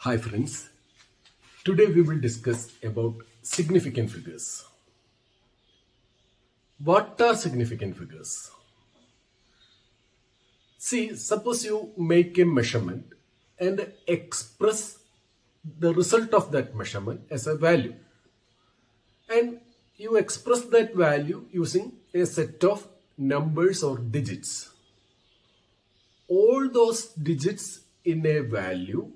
Hi friends, today we will discuss about significant figures. What are significant figures? See, suppose you make a measurement and express the result of that measurement as a value. And you express that value using a set of numbers or digits. All those digits in a value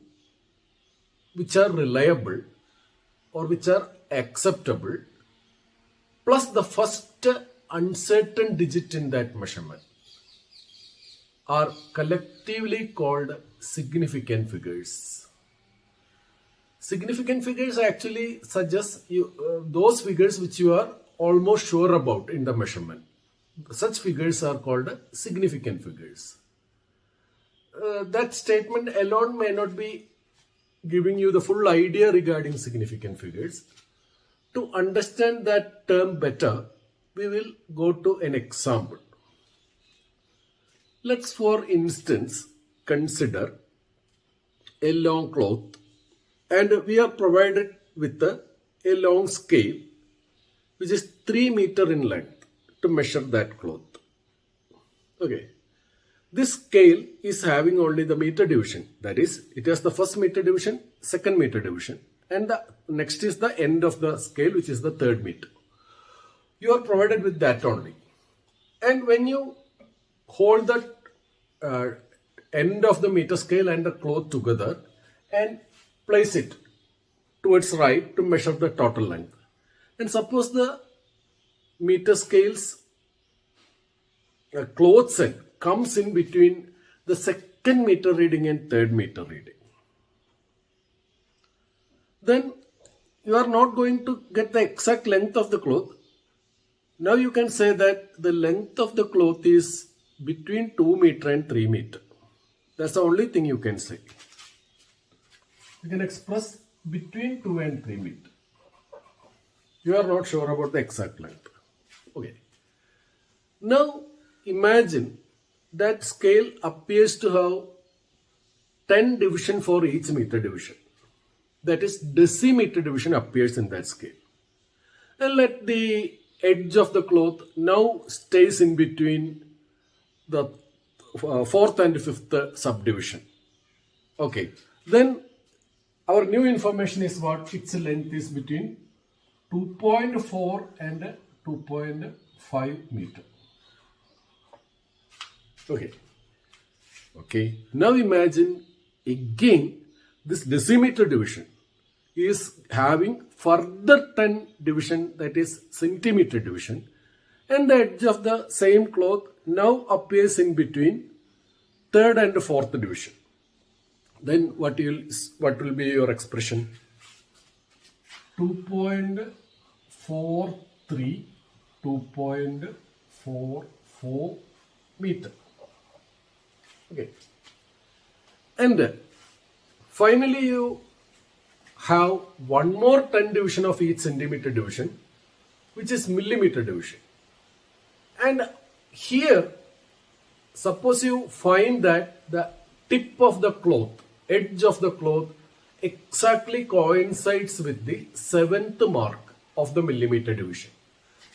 which are reliable or which are acceptable plus the first uncertain digit in that measurement are collectively called significant figures. Significant figures actually suggest those figures which you are almost sure about in the measurement. Such figures are called significant figures. That statement alone may not be giving you the full idea regarding significant figures. To understand that term better, we will go to an example. Let's, for instance, consider a long cloth and we are provided with a long scale which is 3 meter in length to measure that cloth. Okay. This scale is having only the meter division. That is, it has the first meter division, second meter division, and the next is the end of the scale, which is the third meter. You are provided with that only. And when you hold the end of the meter scale and the cloth together and place it towards right to measure the total length. And suppose the meter scale's cloth set comes in between the second meter reading and third meter reading. Then you are not going to get the exact length of the cloth. Now you can say that the length of the cloth is between 2 meter and 3 meter. That's the only thing you can say. You can express between 2 and 3 meter. You are not sure about the exact length. Okay. Now imagine that scale appears to have 10 division for each meter division. That is, decimeter division appears in that scale. And let the edge of the cloth now stays in between the fourth and fifth subdivision. Okay. Then our new information is what? Its length is between 2.4 and 2.5 meter. Okay. Now imagine again this decimeter division is having further 10 division, that is centimeter division, and the edge of the same cloth now appears in between third and fourth division. Then what will be your expression? 2.43, 2.44 meter. Okay. And finally you have one more 10 division of each centimeter division, which is millimeter division. And here, suppose you find that the tip of the cloth, edge of the cloth, exactly coincides with the 7th mark of the millimeter division.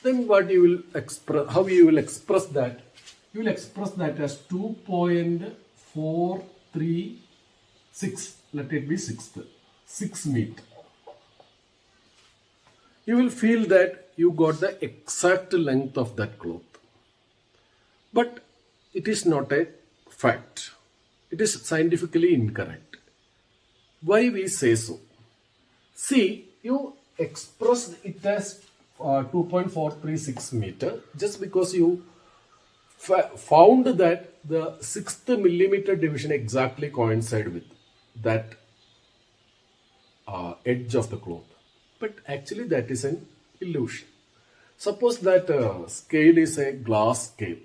Then what you will express, how you will express that? You will express that as 2.436, let it be 6 meter. You will feel that you got the exact length of that cloth. But it is not a fact. It is scientifically incorrect. Why we say so? See, you expressed it as 2.436 meter just because you found that the 6th millimeter division exactly coincide with that edge of the cloth. But actually that is an illusion. Suppose that scale is a glass scale.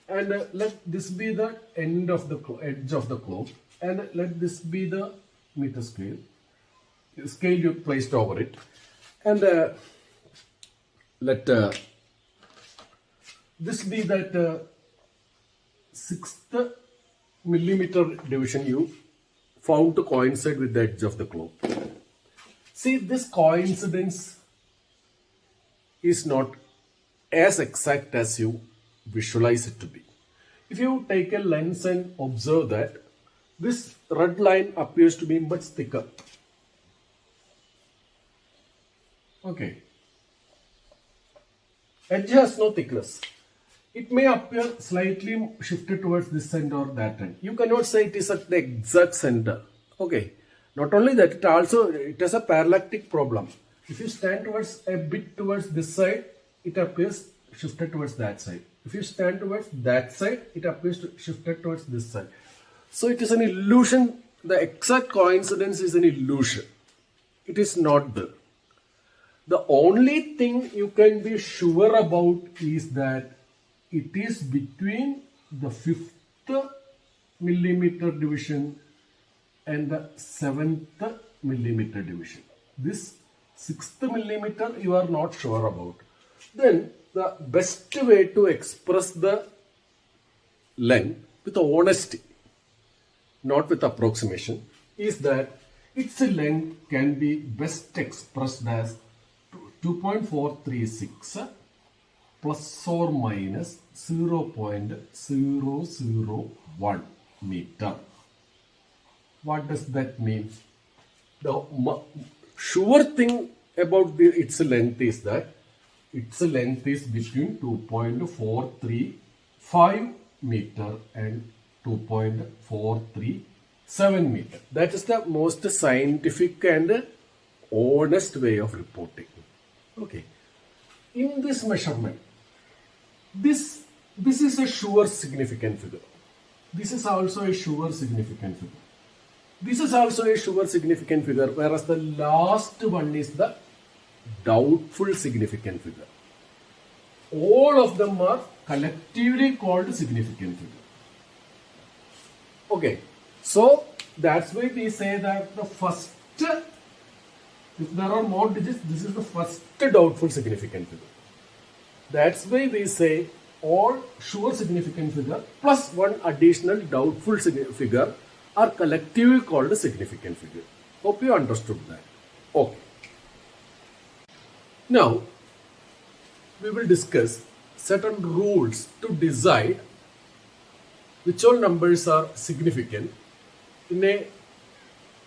And let this be the end of the edge of the cloth, and let this be the meter scale. The scale you placed over it, and let this be that 6th millimeter division you found to coincide with the edge of the globe. See, this coincidence is not as exact as you visualize it to be. If you take a lens and observe that, this red line appears to be much thicker. Okay. Edge has no thickness. It may appear slightly shifted towards this end or that end. You cannot say it is at the exact center. Okay. Not only that, it has a parallactic problem. If you stand towards a bit towards this side, it appears shifted towards that side. If you stand towards that side, it appears shifted towards this side. So it is an illusion. The exact coincidence is an illusion. It is not there. The only thing you can be sure about is that it is between the 5th millimeter division and the 7th millimeter division. This 6th millimeter you are not sure about. Then the best way to express the length with honesty, not with approximation, is that its length can be best expressed as 2.436 plus or minus 0.001 meter. What does that mean? The sure thing about its length is that its length is between 2.435 meter and 2.437 meter. That is the most scientific and honest way of reporting. Okay. In this measurement, this is a sure significant figure. This is also a sure significant figure. This is also a sure significant figure, whereas the last one is the doubtful significant figure. All of them are collectively called significant figure. Okay, so that's why we say that the first, if there are more digits, this is the first doubtful significant figure. That's why we say all sure significant figure plus one additional doubtful figure are collectively called a significant figure. Hope you understood that. Okay. Now, we will discuss certain rules to decide which all numbers are significant in a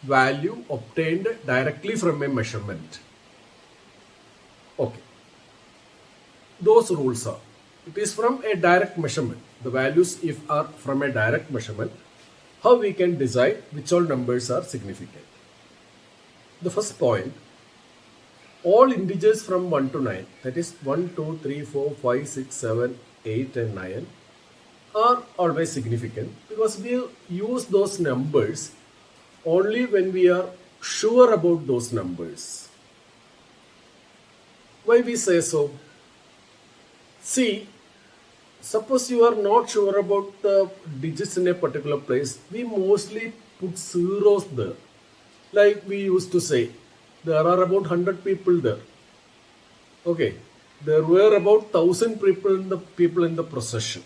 value obtained directly from a measurement. Okay. Those rules are, it is from a direct measurement. The values if are from a direct measurement, how we can decide which all numbers are significant. The first point, all integers from 1 to 9, that is 1, 2, 3, 4, 5, 6, 7, 8 and 9 are always significant because we use those numbers only when we are sure about those numbers. Why we say so? See, suppose you are not sure about the digits in a particular place, we mostly put zeros there. Like we used to say, there are about 100 people there. Okay, there were about 1,000 people in the procession.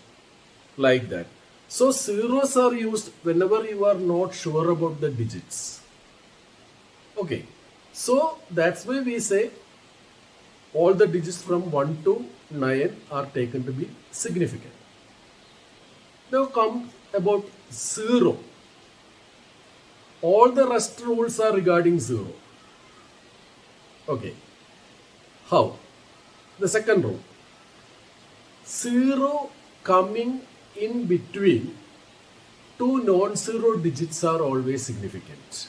Like that. So zeros are used whenever you are not sure about the digits. Okay, so that's why we say all the digits from 1 to 9 are taken to be significant. Now come about 0. All the rest rules are regarding 0. Okay. How? The second rule. 0 coming in between two non-zero digits are always significant.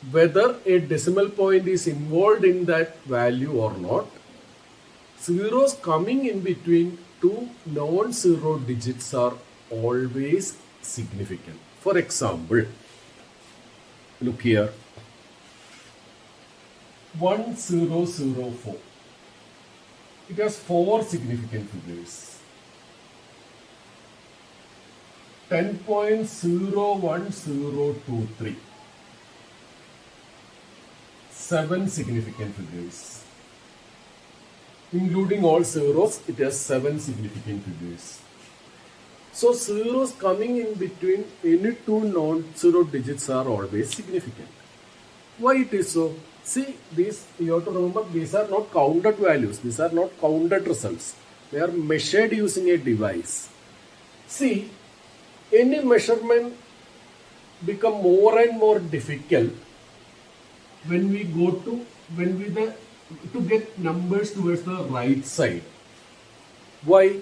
Whether a decimal point is involved in that value or not, zeros coming in between two non-zero digits are always significant. For example, look here, 1004. It has 4 significant figures. 10.01023. 7 significant figures. Including all zeros, it has 7 significant figures. So zeros coming in between any two non-zero digits are always significant. Why it is so? See, these you have to remember these are not counted values. These are not counted results. They are measured using a device. See, any measurement become more and more difficult when we go to when we the to get numbers towards the right side. Why?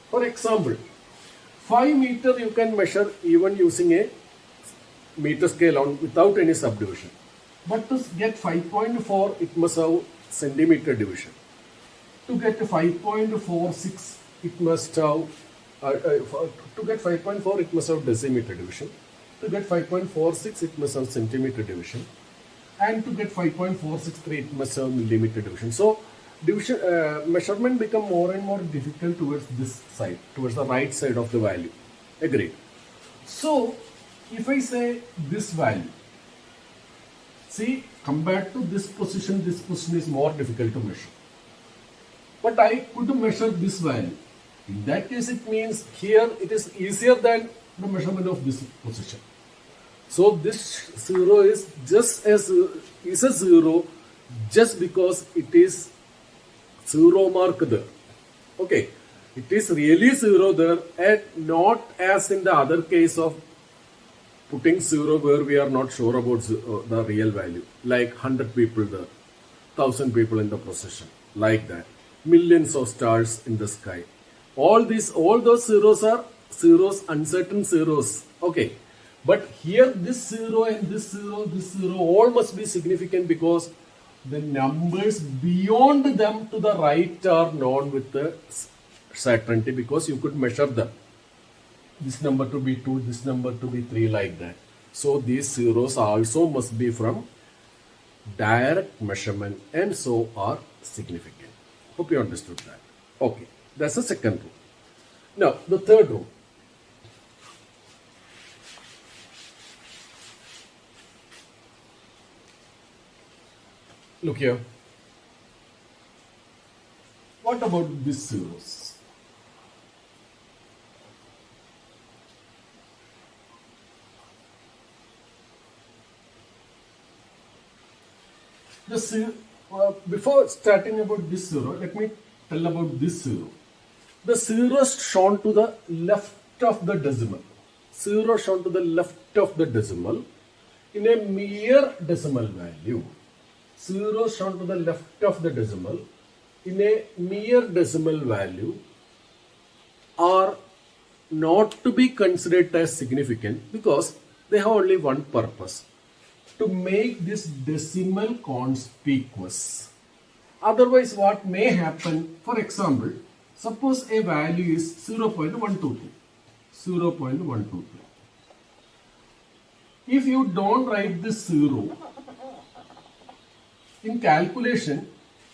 For example, 5 meter you can measure even using a meter scale on without any subdivision. But to get 5.4, it must have centimeter division. To get 5.46, it must have to get 5.4, it must have decimeter division. To get 5.46, it must have centimeter division. And to get 5.463, it must have millimeter division. So division measurement become more and more difficult towards this side, towards the right side of the value. Agreed. So if I say this value, see, compared to this position is more difficult to measure. But I could measure this value. In that case, it means here it is easier than the measurement of this position. So this zero is just as is a zero just because it is zero mark there. Okay, it is really zero there and not as in the other case of putting zero where we are not sure about the real value, like 100 people there, 1,000 people in the procession, like that, millions of stars in the sky. All those zeros are zeros, uncertain zeros. Okay, but here this zero and this zero, all must be significant because the numbers beyond them to the right are known with the certainty because you could measure them. This number to be 2, this number to be 3, like that. So these zeros also must be from direct measurement and so are significant. Hope you understood that. Okay, that's the second rule. Now, the third rule. Look here. What about these zeros? Before starting about this zero, let me tell about this zero. The zero is shown to the left of the decimal. Zero shown to the left of the decimal in a mere decimal value. Zero shown to the left of the decimal in a mere decimal value are not to be considered as significant because they have only one purpose: to make this decimal conspicuous. Otherwise, what may happen, for example, suppose a value is 0.123. 0.123. If you don't write this zero, in calculation,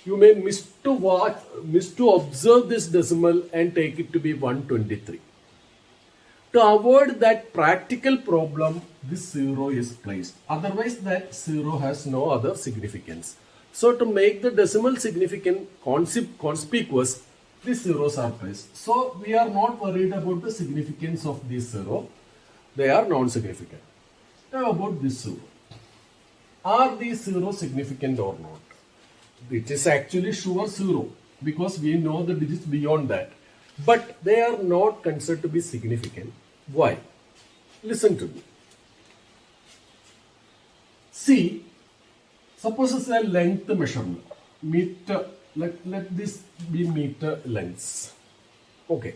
you may miss to observe this decimal and take it to be 123. To avoid that practical problem, this zero is placed. Otherwise, that zero has no other significance. So, to make the decimal significant conspicuous, these zeros are placed. So, we are not worried about the significance of this zero. They are non-significant. Now, about this zero. Are these zeros significant or not? It is actually sure zero because we know the digits beyond that. But they are not considered to be significant. Why? Listen to me. See, suppose it's a length measurement. Meter, let this be meter lengths. Okay.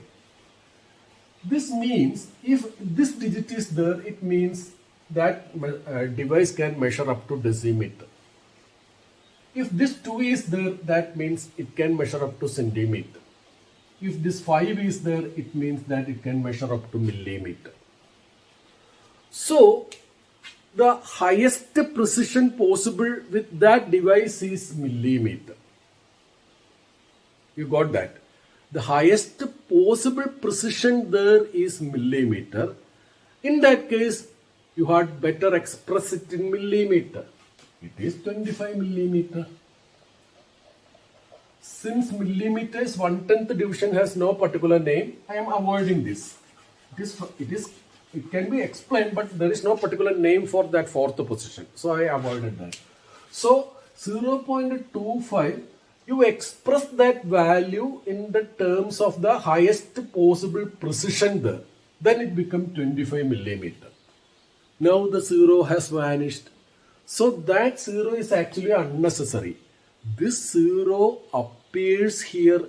This means if this digit is there, it means that device can measure up to decimeter. If this 2 is there, that means it can measure up to centimeter. If this 5 is there, it means that it can measure up to millimeter. So, the highest precision possible with that device is millimeter. You got that? The highest possible precision there is millimeter. In that case, you had better express it in millimeter. It is 25 millimeter. Since millimeters 1/10 division has no particular name, I am avoiding this. It can be explained, but there is no particular name for that fourth position. So I avoided that. So 0.25, you express that value in the terms of the highest possible precision there. Then it becomes 25 millimeter. Now the zero has vanished. So that zero is actually unnecessary. This zero appears here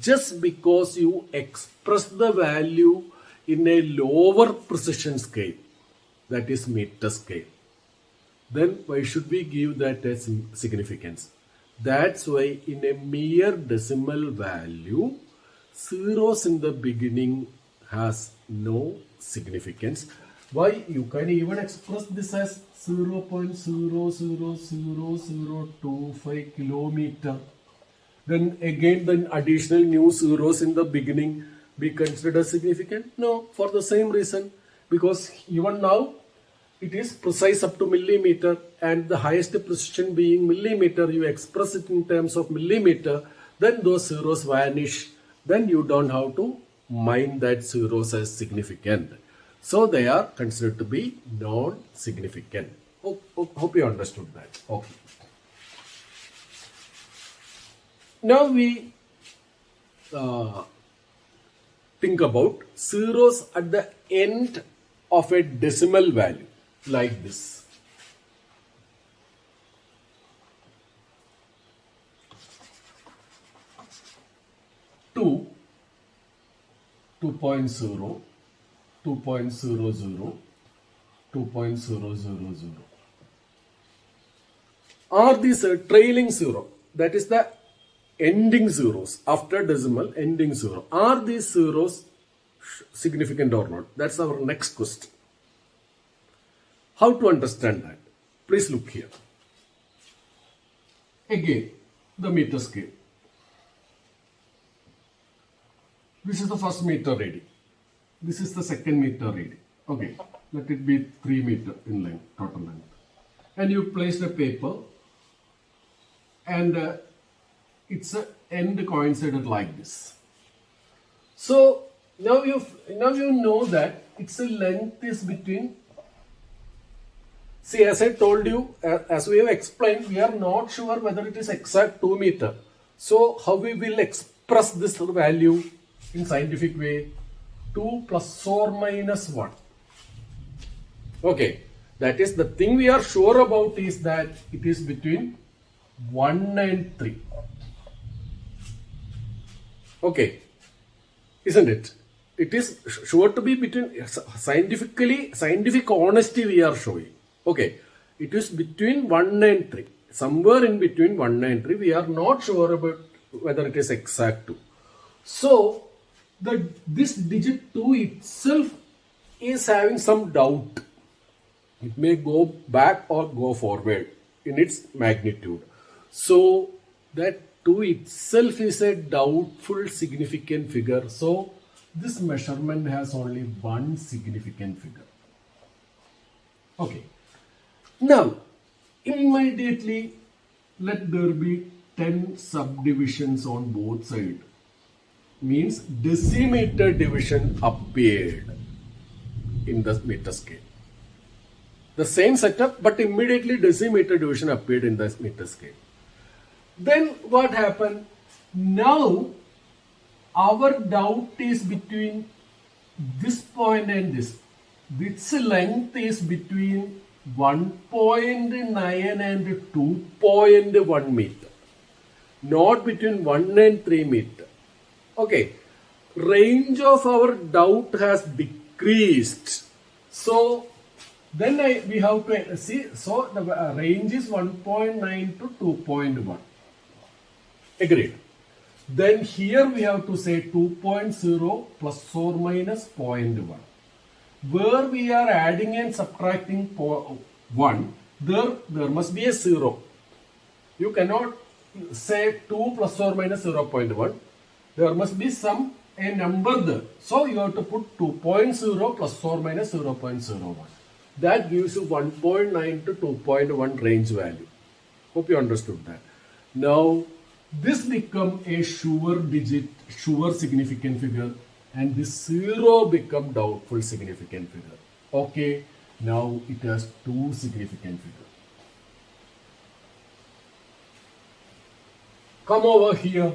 just because you express the value in a lower precision scale, that is meter scale. Then why should we give that as significance? That's why in a mere decimal value, zeros in the beginning has no significance. Why? You can even express this as 0.000025 kilometer. Then again, the additional new zeros in the beginning be considered significant? No, for the same reason. Because even now, it is precise up to millimeter, and the highest precision being millimeter, you express it in terms of millimeter, then those zeros vanish. Then you don't have to mind that zeros as significant. So they are considered to be non-significant. Hope you understood that. Okay. Now we think about zeros at the end of a decimal value, like this. Two, 2.0, 2.00, 2.000. Are these trailing zero? That is the ending zeros after decimal, ending zero. Are these zeros significant or not? That's our next question. How to understand that? Please look here. Again, the meter scale. This is the first meter reading. This is the second meter reading. Okay, let it be 3 meter in length, total length. And you place the paper, and its end coincided like this. So now you know that its length is between. See, as I told you, as we have explained, we are not sure whether it is exact 2 meter. So how we will express this value in scientific way? 2 plus or minus 1. Okay, that is the thing we are sure about is that it is between 1 and 3. Okay, isn't it? It is sure to be between, scientific honesty we are showing. Okay, it is between 1 and 3. Somewhere in between 1 and 3. We are not sure about whether it is exact 2. So, this digit 2 itself is having some doubt. It may go back or go forward in its magnitude. So, that 2 itself is a doubtful significant figure. So, this measurement has only one significant figure. Okay. Now, immediately let there be 10 subdivisions on both sides. Means decimeter division appeared in the meter scale. The same setup, but immediately decimeter division appeared in the meter scale. Then what happened? Now, our doubt is between this point and this. Its length is between 1.9 and 2.1 meter. Not between 1 and 3 meter. Okay. Range of our doubt has decreased. So, then we have to see. So, the range is 1.9 to 2.1. Agreed. Then here we have to say 2.0 plus or minus 0.1. Where we are adding and subtracting 1, there must be a 0. You cannot say 2 plus or minus 0.1. There must be a number there. So you have to put 2.0 plus or minus 0.01. That gives you 1.9 to 2.1 range value. Hope you understood that. Now, this become a sure digit, sure significant figure, and this 0 become doubtful significant figure. Okay, now it has two significant figures. Come over here.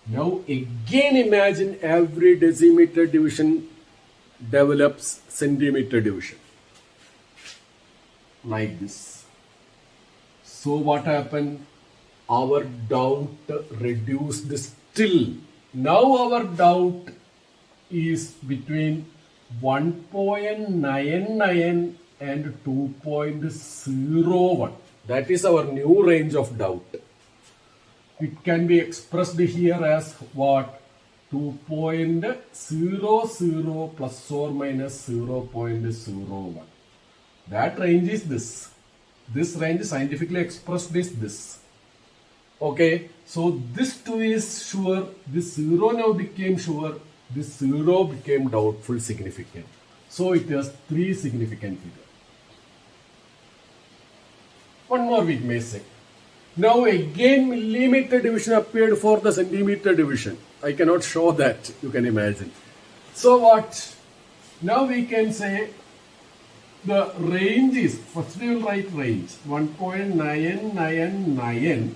Now again imagine every decimeter division develops centimeter division. Like this. So what happened? Our doubt reduced still. Now our doubt is between 1.99 and 2.01. That is our new range of doubt. It can be expressed here as what? 2.00 plus or minus 0.01. That range is this. This range scientifically expressed is this. Okay, so this 2 is sure, this 0 now became sure, this 0 became doubtful significant. So it has three significant figures. One more we may say. Now again millimeter division appeared for the centimeter division. I cannot show that, you can imagine. So what? Now we can say the range is, first we will write range, 1.999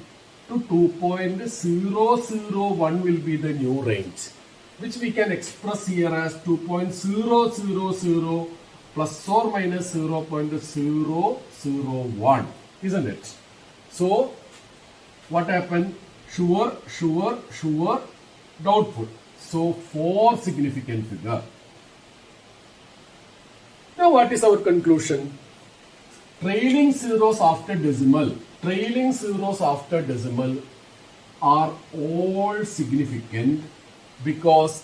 to 2.001 will be the new range, which we can express here as 2.000 plus or minus 0.001, isn't it? So what happened? Sure, sure, sure, doubtful. So 4 significant figure. Now what is our conclusion? Trailing zeros after decimal are all significant because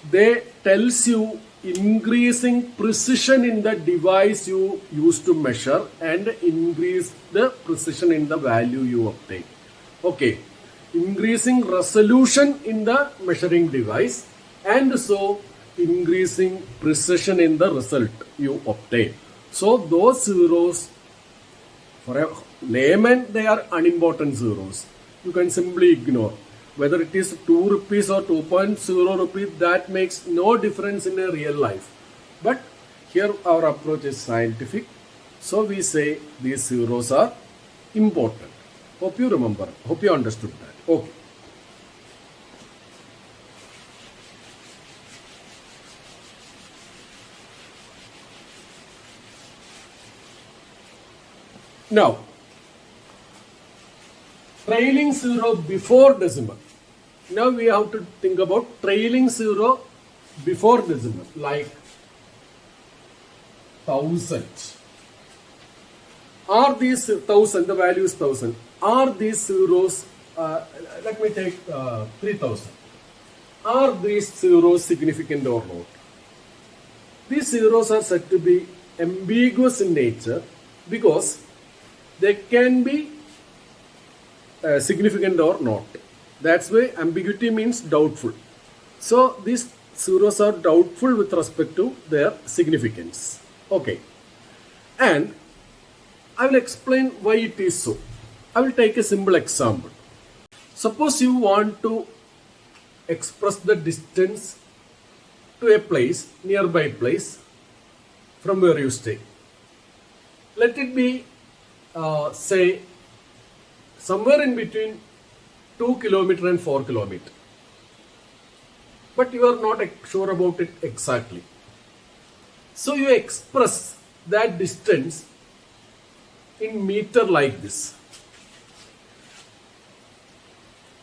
they tells you increasing precision in the device you use to measure and increase the precision in the value you obtain. Okay, increasing resolution in the measuring device and so increasing precision in the result you obtain. So those zeros, for a layman, they are unimportant zeros. You can simply ignore. Whether it is 2 rupees or 2.0 rupees, that makes no difference in a real life. But here our approach is scientific. So we say these zeros are important. Hope you remember. Hope you understood that. Okay. Now, trailing zero before decimal. Now we have to think about trailing zero before decimal, like 1000. Are these 1000, the value is 1000, are these zeros, let me take 3000. Are these zeros significant or not? These zeros are said to be ambiguous in nature because they can be significant or not. That's why ambiguity means doubtful. So these zeros are doubtful with respect to their significance. Okay. And I will explain why it is so. I will take a simple example. Suppose you want to express the distance to a place, nearby place, from where you stay. Let it be say somewhere in between 2 kilometer and 4 kilometer. But you are not sure about it exactly. So you express that distance in meter like this.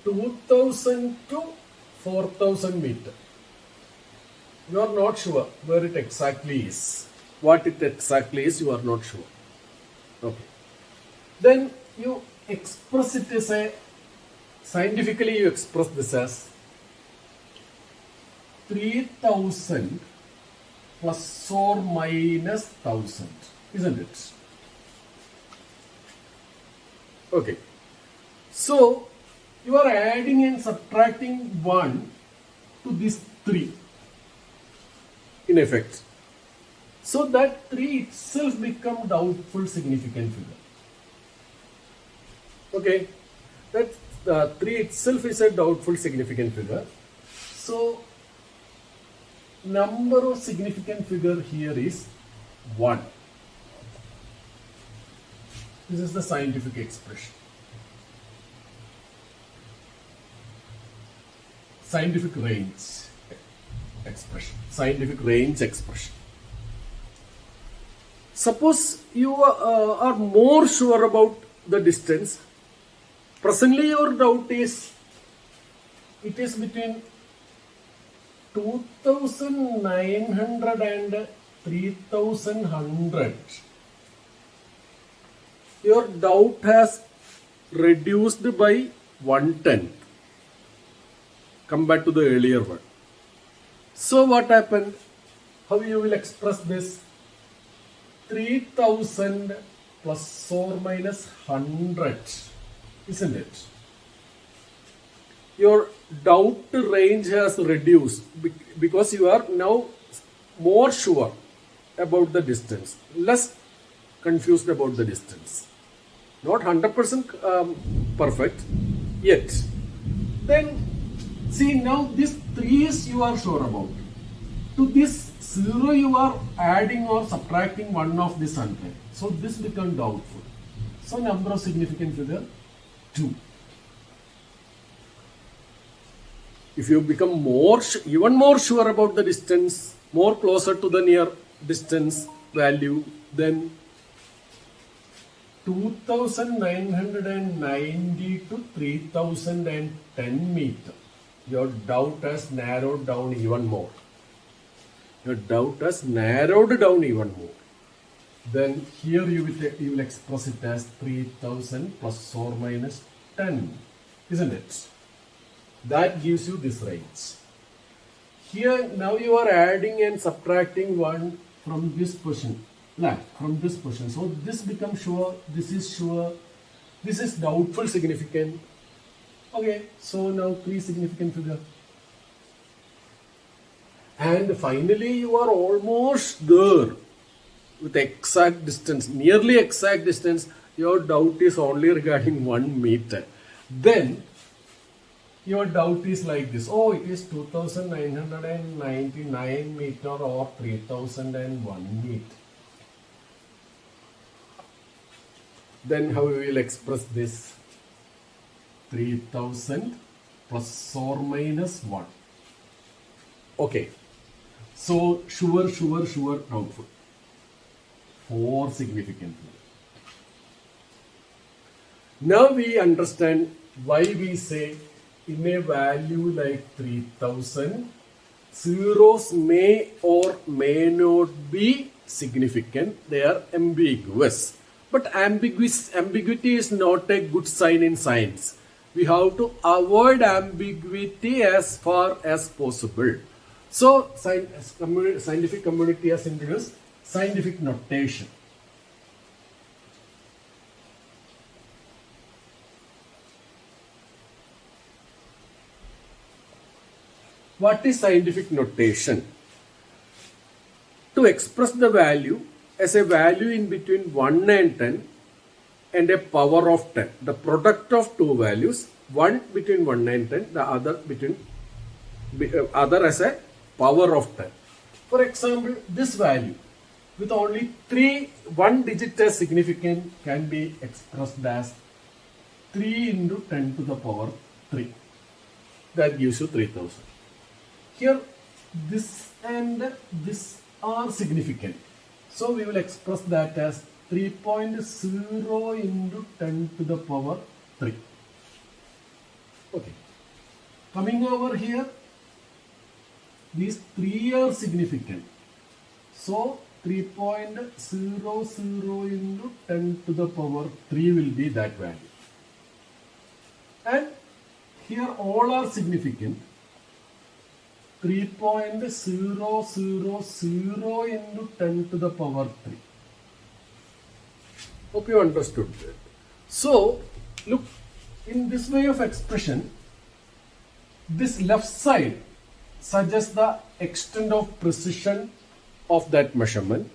2000 to 4000 meter. You are not sure where it exactly is. What it exactly is, you are not sure. Okay. Then you express it as a, scientifically you express this as 3000 plus or minus 1000, isn't it? Okay. So you are adding and subtracting 1 to this 3 in effect. So that 3 itself become doubtful significant figure. Okay, 3 itself is a doubtful significant figure. So number of significant figure here is 1. This is the scientific expression. Scientific range expression. Scientific range expression. Suppose you are more sure about the distance. Presently your doubt is, it is between 2900 and 3100. Your doubt has reduced by 1/10 compared to the earlier one. So what happened? How you will express this? 3000 plus or minus 100, isn't it? Your doubt range has reduced because you are now more sure about the distance, less confused about the distance. Not 100% perfect yet. Then see, now this 3 is you are sure about. To this 0 you are adding or subtracting one of this 100. So this becomes doubtful. So number of significant figure 2. If you become even more sure about the distance, more closer to the near distance value, then 2990 to 3010 meter. Your doubt has narrowed down even more. Your doubt has narrowed down even more. Then here you will express it as 3000 plus or minus 10, isn't it? That gives you this range. Here now you are adding and subtracting one from this position, from this position. So this becomes sure, this is sure, this is doubtful significant. Okay, so now 3 significant figure. And finally you are almost there with exact distance, nearly exact distance. Your doubt is only regarding 1 meter. Then your doubt is like this. Oh, it is 2999 meter or 3001 meter. Then how we will express this? 3000 plus or minus 1. Okay. So sure, doubtful. 4 significant. Now we understand why we say in a value like 3000, zeros may or may not be significant. They are ambiguous. But ambiguity is not a good sign in science. We have to avoid ambiguity as far as possible. So scientific community has introduced scientific notation. What is scientific notation? To express the value as a value in between 1 and 10 and a power of 10. The product of two values, one between 1 and 10, the other other as a power of 10. For example, this value with only 1 digit as significant can be expressed as 3 into 10 to the power 3. That gives you 3000. Here this and this are significant. So we will express that as 3.0 into 10 to the power 3. Okay. Coming over here, these 3 are significant. So 3.00 into 10 to the power 3 will be that value. And here all are significant. 3.000 into 10 to the power 3. Hope you understood that. So, look, in this way of expression, this left side suggests the extent of precision of that measurement,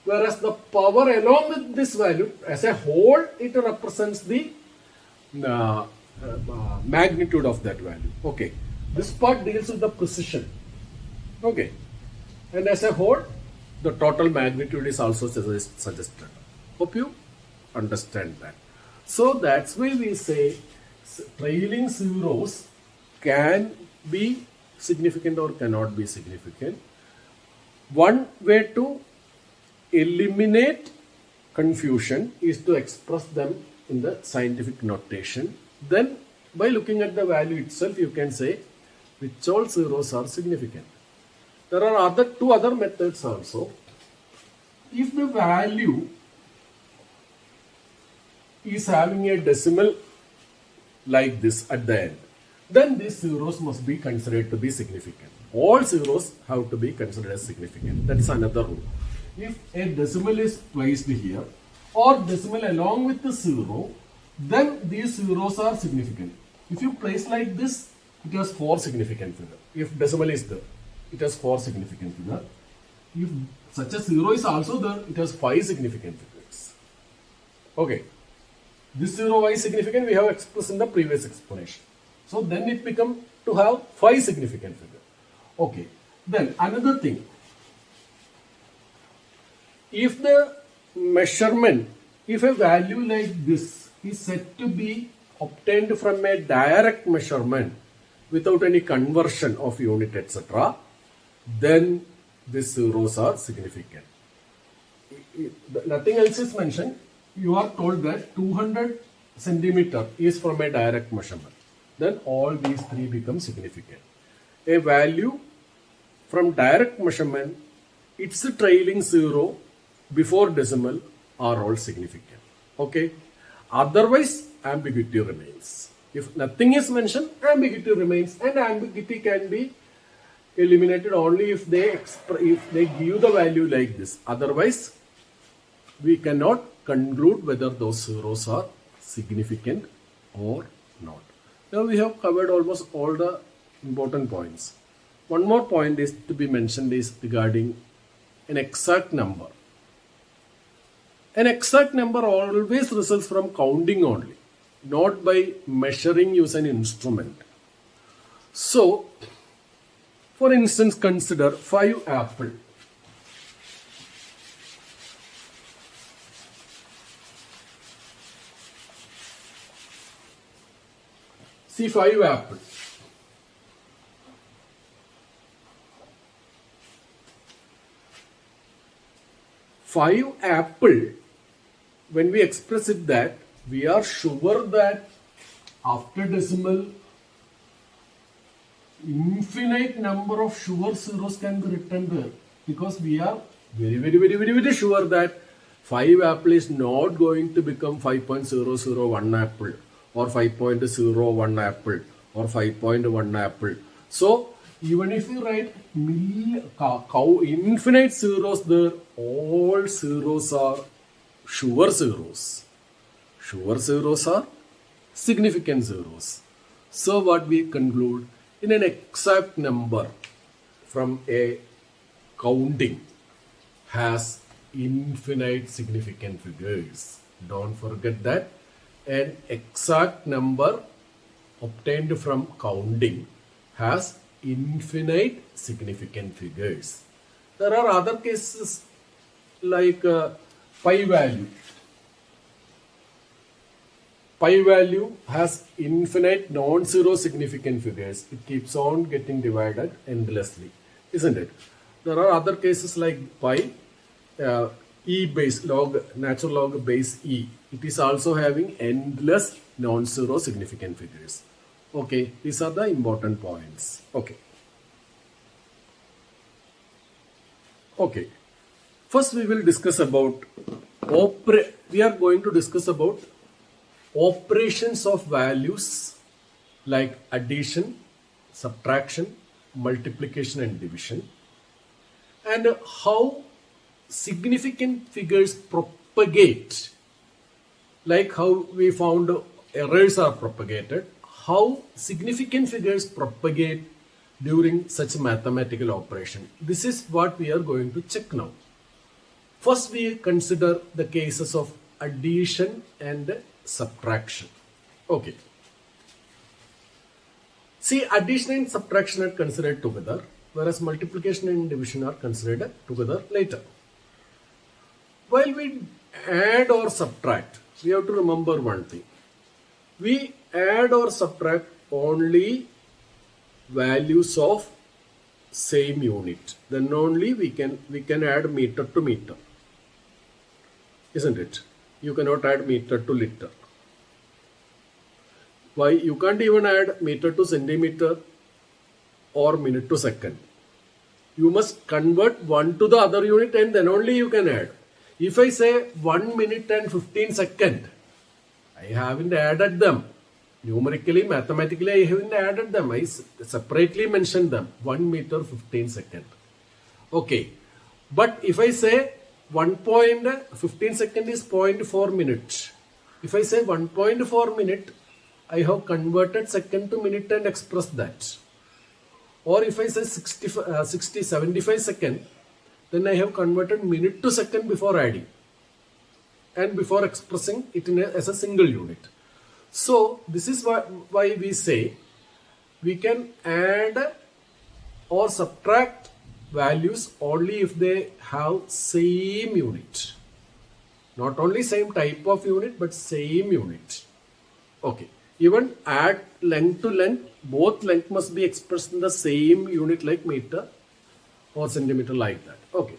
whereas the power along with this value as a whole, it represents the magnitude of that value. Okay, this part deals with the precision. Okay, and as a whole, the total magnitude is also suggested. Hope you understand that. So that's why we say trailing zeros can be significant or cannot be significant. One way to eliminate confusion is to express them in the scientific notation. Then by looking at the value itself, you can say which all zeros are significant. There are two other methods also. If the value is having a decimal like this at the end, then these zeros must be considered to be significant. All zeros have to be considered as significant. That is another rule. If a decimal is placed here or decimal along with the zero, then these zeros are significant. If you place like this, it has 4 significant figures. If decimal is there, it has 4 significant figures. If such a zero is also there, it has 5 significant figures. Okay. This zero, why significant, we have expressed in the previous explanation. So then it becomes to have 5 significant figures. Okay. Then another thing. If the measurement, if a value like this is said to be obtained from a direct measurement without any conversion of unit, etc., then these zeros are significant. Nothing else is mentioned. You are told that 200 centimeter is from a direct measurement. Then all these three become significant. A value from direct measurement, its trailing zero before decimal are all significant. Okay. Otherwise, ambiguity remains. If nothing is mentioned, ambiguity remains, and ambiguity can be eliminated only if they give the value like this. Otherwise, we cannot conclude whether those zeros are significant or not. Now we have covered almost all the important points. One more point is to be mentioned is regarding an exact number. An exact number always results from counting only, not by measuring using an instrument. So, for instance, consider 5 apple. See 5 apple. Five apple, when we express it that, we are sure that after decimal, infinite number of sure zeros can be written there, because we are very sure that 5 apple is not going to become 5.001 apple or 5.01 apple or 5.1 apple. So even if you write infinite zeros there, all zeros are sure zeros. Sure zeros are significant zeros. So what we conclude, in an exact number from a counting has infinite significant figures. Don't forget that. An exact number obtained from counting has infinite significant figures. There are other cases like pi value. Pi value has infinite non-zero significant figures. It keeps on getting divided endlessly, isn't it? There are other cases like pi, e base log, natural log base e. It is also having endless non-zero significant figures. Okay, these are the important points. Okay. Okay. First we will discuss about we are going to discuss about operations of values like addition, subtraction, multiplication and division, and how significant figures propagate, like how we found errors are propagated, how significant figures propagate during such mathematical operation. This is what we are going to check now. First we consider the cases of addition and subtraction. Okay. See, addition and subtraction are considered together, whereas multiplication and division are considered together later. While we add or subtract, we have to remember one thing. We add or subtract only values of same unit. Then only we can add meter to meter. Isn't it? You cannot add meter to liter. Why? You can't even add meter to centimeter or minute to second. You must convert one to the other unit and then only you can add. If I say 1 minute and 15 seconds, I haven't added them. Numerically, mathematically, I haven't added them. I separately mentioned them. 1 meter, 15 seconds. Okay. But if I say 1.15 second is 0.4 minute. If I say 1.4 minute, I have converted second to minute and expressed that. Or if I say 75 second, then I have converted minute to second before adding and before expressing it as a single unit. So this is why we say we can add or subtract values only if they have same unit. Not only same type of unit, but same unit. Okay. Even add length to length, both length must be expressed in the same unit like meter or centimeter like that. Okay.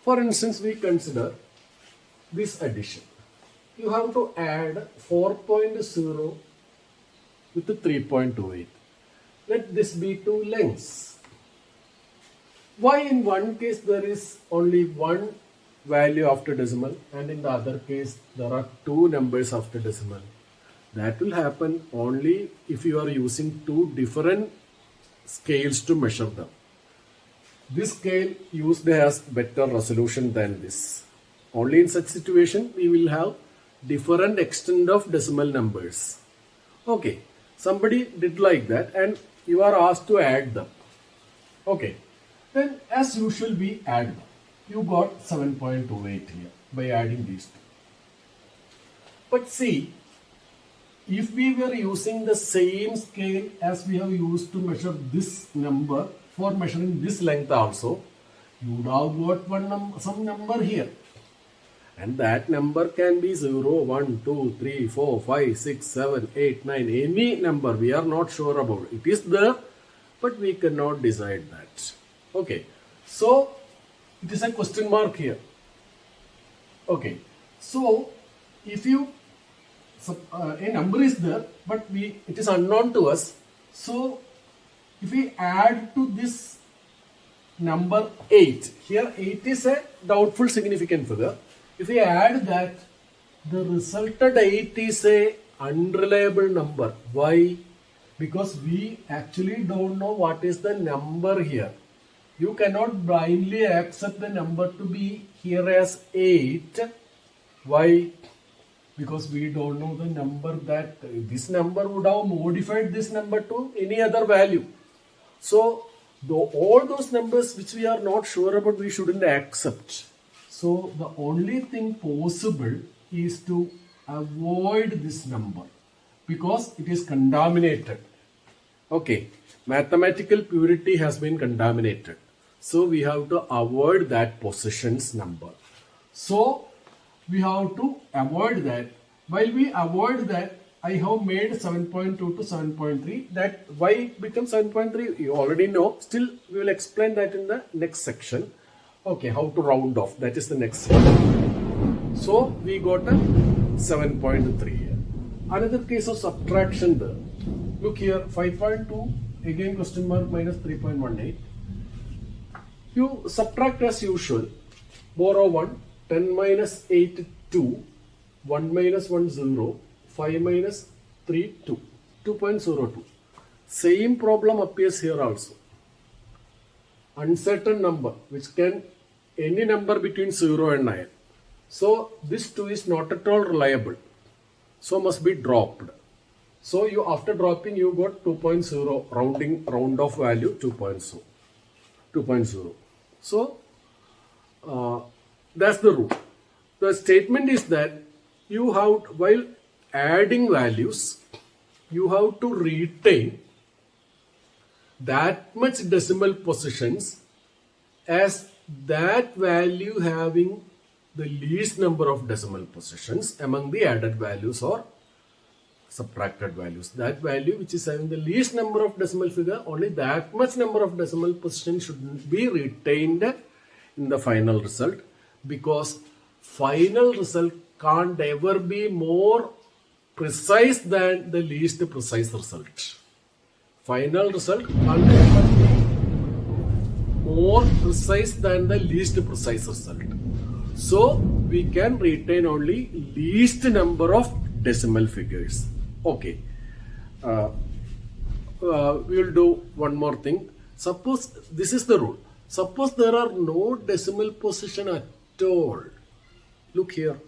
For instance, we consider this addition. You have to add 4.0 with 3.28. Let this be two lengths. Why in one case there is only one value after decimal and in the other case there are two numbers after decimal? That will happen only if you are using two different scales to measure them. This scale used has better resolution than this. Only in such situation we will have different extent of decimal numbers. Okay, somebody did like that and you are asked to add them. Okay, then as usual we add them. You got 7.28 here by adding these two. But see, if we were using the same scale as we have used to measure this number for measuring this length also, you would have got some number here. And that number can be 0, 1, 2, 3, 4, 5, 6, 7, 8, 9, any number we are not sure about. It is there, but we cannot decide that. Okay, so it is a question mark here. Okay, so if you a number is there, but it is unknown to us. So if we add to this number 8, here 8 is a doubtful significant figure. If we add that, the resulted 8 is a unreliable number. Why? Because we actually don't know what is the number here. You cannot blindly accept the number to be here as 8. Why? Because we don't know the number that this number would have modified this number to any other value. So all those numbers which we are not sure about, we shouldn't accept. So the only thing possible is to avoid this number because it is contaminated. Okay, mathematical purity has been contaminated. So we have to avoid that positions number. So we have to avoid that. While we avoid that, I have made 7.2 to 7.3. That why it becomes 7.3, you already know. Still, we will explain that in the next section. Okay, how to round off. That is the next section. So we got a 7.3 here. Another case of subtraction there. Look here, 5.2, again question mark minus 3.18. You subtract as usual. Borrow 1. 10 minus 8, 2, 1 minus 1, 0, 5 minus 3, 2, 2.02. Same problem appears here also. Uncertain number, which can any number between 0 and 9. So this 2 is not at all reliable. So must be dropped. So you after dropping you got 2.0, round off value 2.0. So that's the rule. The statement is that you have, while adding values, you have to retain that much decimal positions as that value having the least number of decimal positions among the added values or subtracted values. That value which is having the least number of decimal figure, only that much number of decimal positions should be retained in the final result, because final result can't ever be more precise than the least precise result. Final result can't ever be more precise than the least precise result. So we can retain only least number of decimal figures. Okay. We will do one more thing. Suppose this is the rule. Suppose there are no decimal position at all. Look here.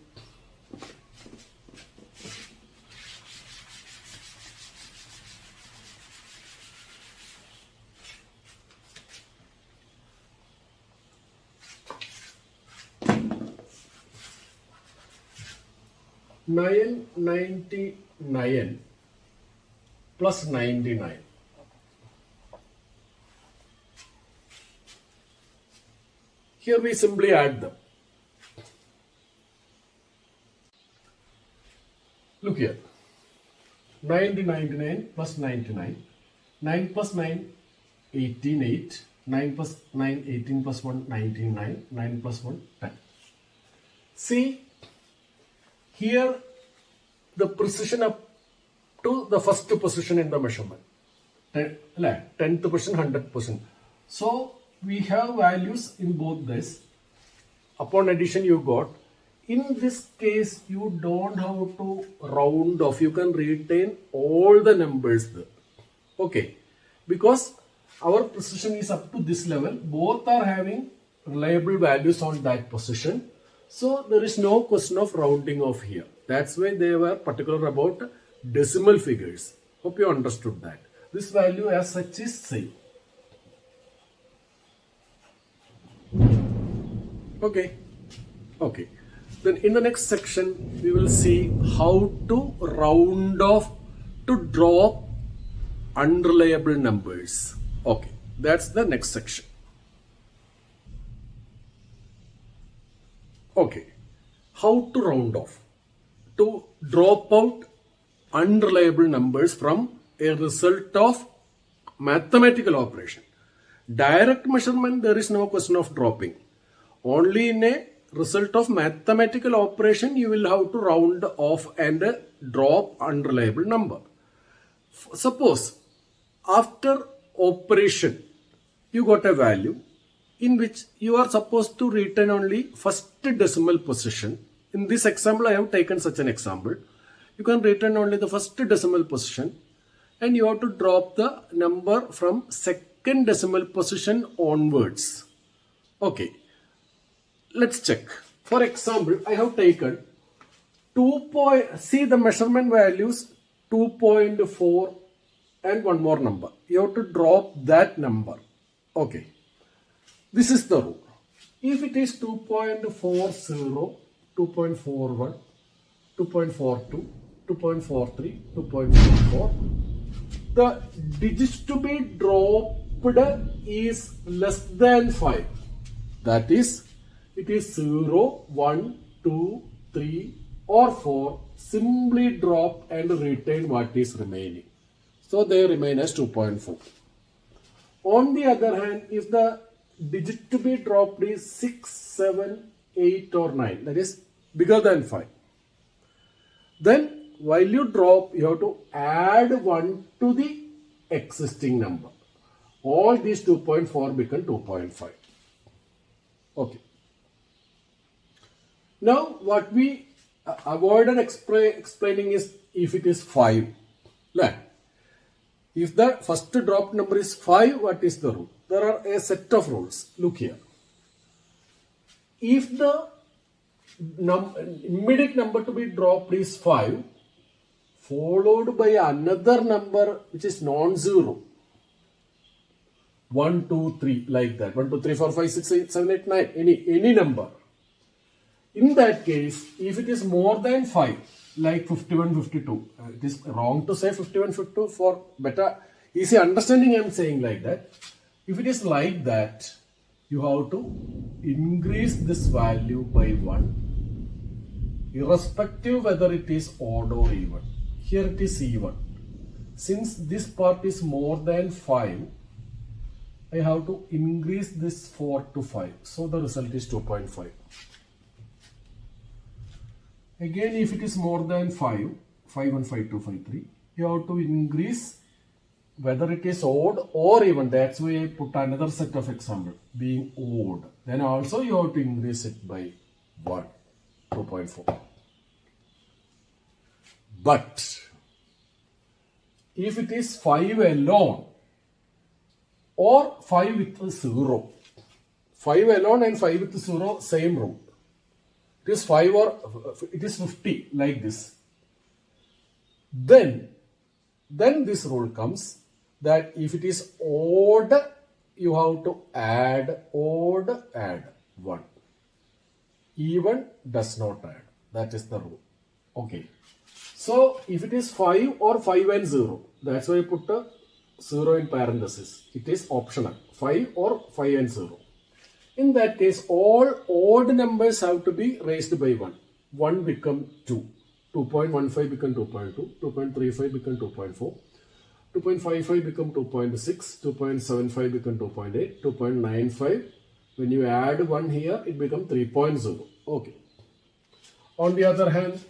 $999 plus 99. Here we simply add them. Look here. 99 plus 99. 9 plus 9, 18, 8. 9 plus 9, 18 plus 1, 19, 9. 9 plus 1, 10. See, here the precision up to the first position in the measurement. 10th position, 100%. So we have values in both this. Upon addition you got. In this case, you don't have to round off. You can retain all the numbers there. Okay. Because our precision is up to this level. Both are having reliable values on that position. So there is no question of rounding off here. That's why they were particular about decimal figures. Hope you understood that. This value as such is same. Okay. Okay. Then in the next section, we will see how to round off to drop unreliable numbers. Okay. That's the next section. Okay. How to round off? To drop out unreliable numbers from a result of mathematical operation. Direct measurement, there is no question of dropping. Only in a result of mathematical operation, you will have to round off and drop unreliable number. Suppose after operation, you got a value in which you are supposed to retain only first decimal position. In this example, I have taken such an example. You can retain only the first decimal position and you have to drop the number from second decimal position onwards. Okay. Let's check. For example, I have taken see the measurement values 2.4 and one more number. You have to drop that number. Okay. This is the rule. If it is 2.40, 2.41, 2.42, 2.43, 2.44, the digits to be dropped is less than 5. That is, it is 0, 1, 2, 3 or 4. Simply drop and retain what is remaining. So they remain as 2.4. On the other hand, if the digit to be dropped is 6, 7, 8 or 9, that is bigger than 5, then while you drop, you have to add 1 to the existing number. All these 2.4 become 2.5. Okay. Now what we avoided explaining is if it is 5. If the first dropped number is 5, what is the rule? There are a set of rules. Look here. If the immediate number to be dropped is 5, followed by another number which is non-zero, 1, 2, 3, like that, 1, 2, 3, 4, 5, 6, 8, 7, 8, 9, any number. In that case, if it is more than 5, like 51, 52, it is wrong to say 51, 52 for better. Easy understanding I am saying like that. If it is like that, you have to increase this value by 1, irrespective whether it is odd or even. Here it is even. Since this part is more than 5, I have to increase this 4 to 5. So the result is 2.5. Again, if it is more than 5, 5 1, 5 2, 5 3, you have to increase whether it is odd or even. That's why I put another set of example being odd. Then also you have to increase it by 1, 2.4. But if it is 5 alone or 5 with 0, 5 alone and 5 with 0, same rule. It is 5 or it is 50 like this. Then this rule comes that if it is odd, you have to add 1. Even does not add. That is the rule. Okay. So if it is 5 or 5 and 0, that's why I put a 0 in parenthesis. It is optional. 5 or 5 and 0. In that case, all odd numbers have to be raised by 1. 1 become 2. 2.15 become 2.2. 2.35 become 2.4. 2.55 become 2.6. 2.75 become 2.8. 2.95. When you add 1 here, it becomes 3.0. Okay. On the other hand,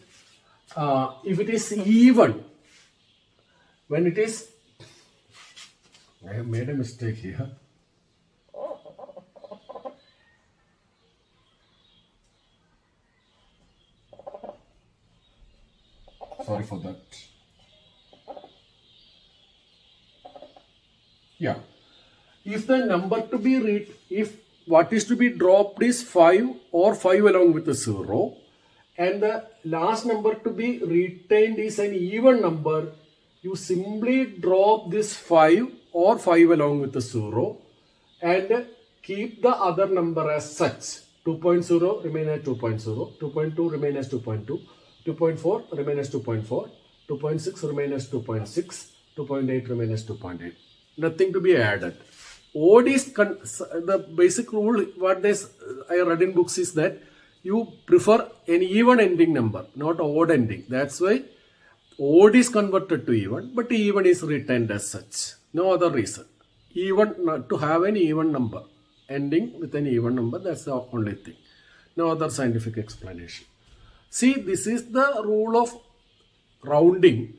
if it is even, when it is, I have made a mistake here. Sorry for that. Yeah. If the number to be read, if what is to be dropped is 5 or 5 along with a 0, and the last number to be retained is an even number, you simply drop this 5 or 5 along with the 0 and keep the other number as such. 2.0 remain as 2.0, 2.2 remain as 2.2, 2.4 remain as 2.4, 2.6 remain as 2.6, 2.8 remain as 2.8. Nothing to be added. Odd is the basic rule. What I read in books is that you prefer an even ending number, not odd ending. That's why odd is converted to even, but even is retained as such. No other reason. Even to have an even number ending with an even number. That's the only thing. No other scientific explanation. See, this is the rule of rounding.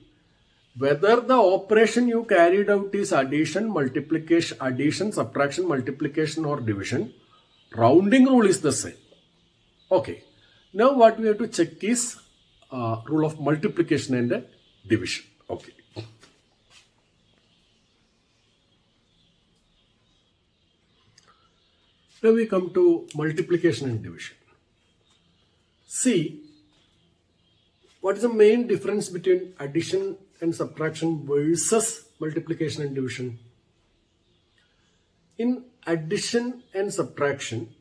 Whether the operation you carried out is addition, multiplication, addition, subtraction, multiplication or division, rounding rule is the same. Okay. Now what we have to check is rule of multiplication and division. Okay. Now we come to multiplication and division. See, what is the main difference between addition and subtraction versus multiplication and division? In addition and subtraction,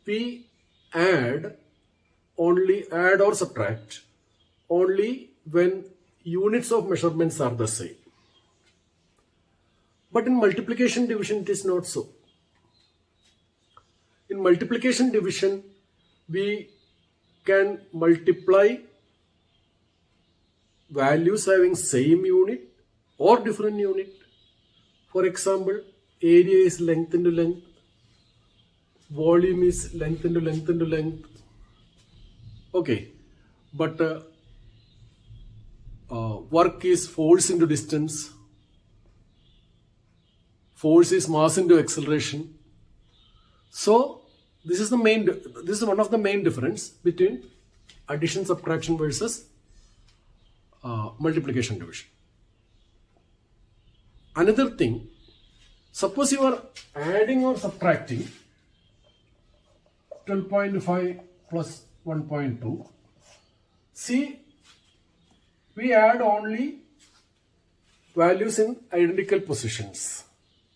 we add or subtract only when units of measurements are the same. But in multiplication division, it is not so. In multiplication division, we can multiply values having same unit or different unit. For example, area is length into length, volume is length into length into length. Okay, but work is force into distance, force is mass into acceleration. So this is one of the main difference between addition, subtraction versus multiplication, division. Another thing, suppose you are adding or subtracting 12.5 plus 1.2. See, we add only values in identical positions.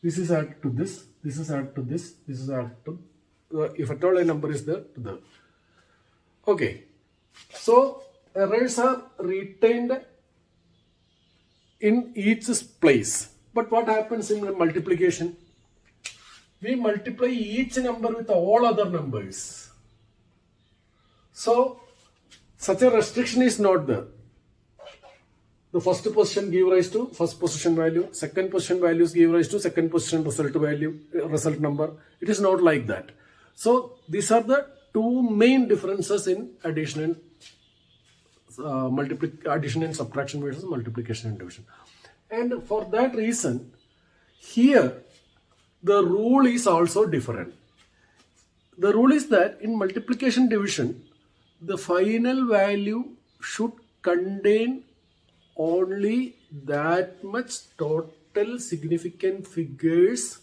This is added to this, this is added to this, this is added to, if at all a number is there, to the. Okay, so errors are retained in each place. But what happens in multiplication? We multiply each number with all other numbers. So, such a restriction is not there. The first position give rise to first position value, second position values give rise to second position result value, result number. It is not like that. So these are the two main differences in addition and subtraction versus multiplication and division. And for that reason, here the rule is also different. The rule is that in multiplication division, the final value should contain only that much total significant figures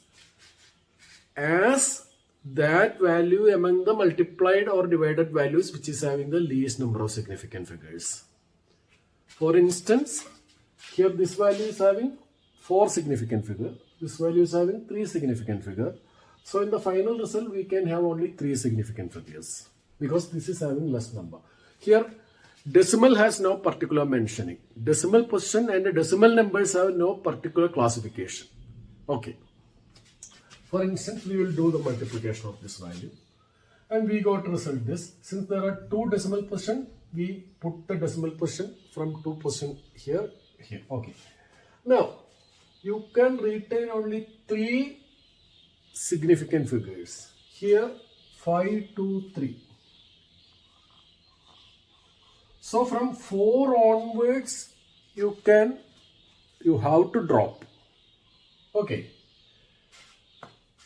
as that value among the multiplied or divided values which is having the least number of significant figures. For instance, here this value is having 4 significant figure, this value is having 3 significant figure. So in the final result we can have only 3 significant figures because this is having less number. Here decimal has no particular mentioning. Decimal position and decimal numbers have no particular classification. Okay. For instance, we will do the multiplication of this value. And we got result this. Since there are 2 decimal position, we put the decimal position from 2 position here, here. Okay. Now, you can retain only 3 significant figures. Here, 5, 2, 3. So from 4 onwards, you have to drop. Okay.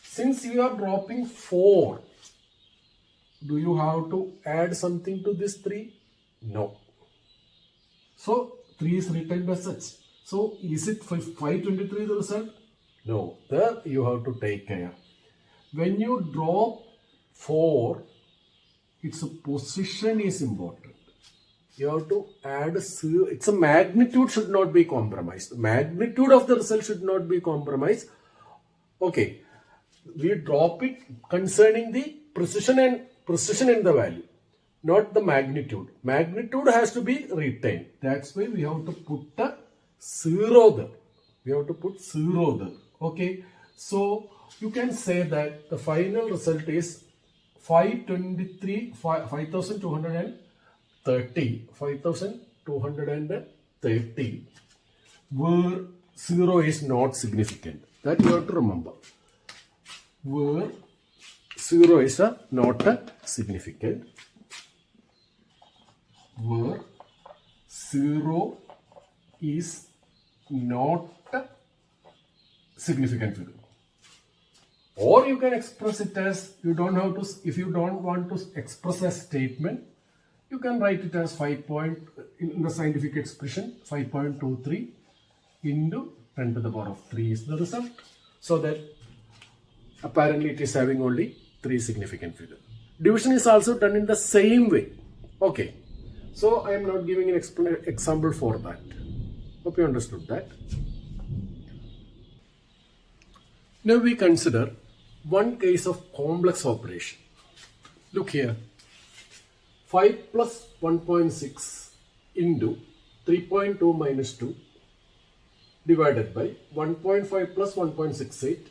Since you are dropping 4, do you have to add something to this 3? No. So 3 is written as such. So is it 523 the result? No. There you have to take care. When you drop 4, its position is important. You have to add 0. Its a magnitude should not be compromised. Magnitude of the result should not be compromised. Okay. We drop it concerning the precision in the value, not the magnitude. Magnitude has to be retained. That's why we have to put a 0 there. We have to put 0 there. Okay. So you can say that the final result is 523, 5,230, where 0 is not significant. That you have to remember. Where 0 is not significant. Where 0 is not significant figure. Or you can express it as, you don't have to, if you don't want to express a statement, you can write it as 5 point, in the scientific expression, 5.23 into 10 to the power of 3 is the result. So that apparently it is having only 3 significant figures. Division is also done in the same way. Okay. So I am not giving an example for that. Hope you understood that. Now we consider one case of complex operation. Look here. 5 plus 1.6 into 3.2 minus 2 divided by 1.5 plus 1.68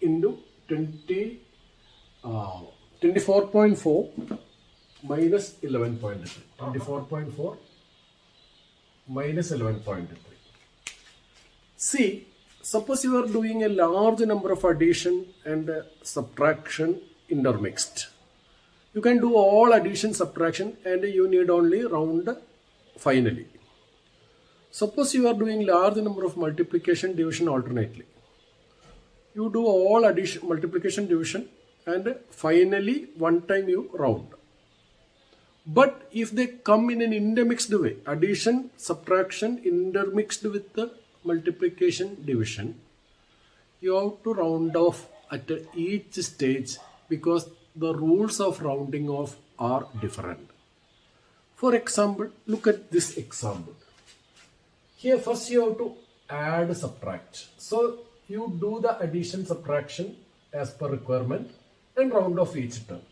into 24.4 minus 11.3. 24.4 minus 11.3. See, suppose you are doing a large number of addition and subtraction intermixed. You can do all addition, subtraction, and you need only round finally. Suppose you are doing large number of multiplication, division alternately. You do all addition, multiplication, division, and finally one time you round. But if they come in an intermixed way, addition, subtraction intermixed with the multiplication, division, you have to round off at each stage because the rules of rounding off are different. For example, look at this example. Here first you have to add, subtract. So you do the addition, subtraction as per requirement and round off each term.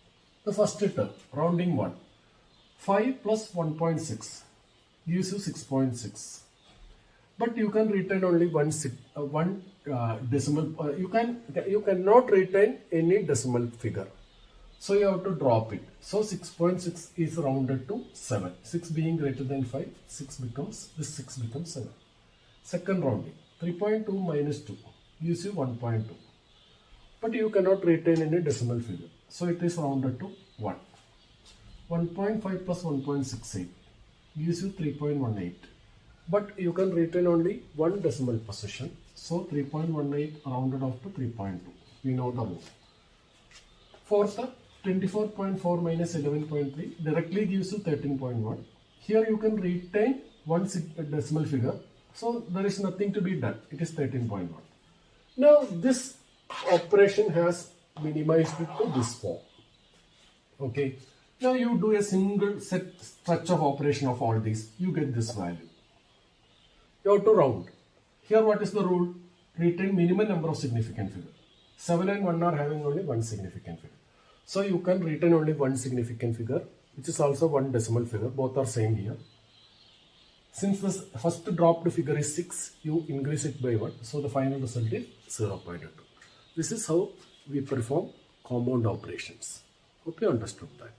The first term, rounding 1. 5 plus 1.6 gives you 6.6. but you can retain only one decimal. You cannot retain any decimal figure. So you have to drop it. So 6.6 is rounded to 7. 6 being greater than 5, 6 becomes 7. Second rounding, 3.2 minus 2 gives you 1.2. But you cannot retain any decimal figure. So it is rounded to 1. 1.5 plus 1.68 gives you 3.18. But you can retain only one decimal position. So 3.18 rounded off to 3.2. We know the rule. Fourth, 24.4 minus 11.3 directly gives you 13.1. Here you can retain one decimal figure. So there is nothing to be done. It is 13.1. Now this operation has minimized it to this form. Okay. Now you do a single stretch of operation of all these. You get this value. You have to round. Here what is the rule? Retain minimum number of significant figures. 7 and 1 are having only one significant figure. So you can retain only one significant figure, which is also one decimal figure. Both are same here. Since the first dropped figure is 6, you increase it by 1. So the final result is 0.2. This is how we perform compound operations. Hope you understood that.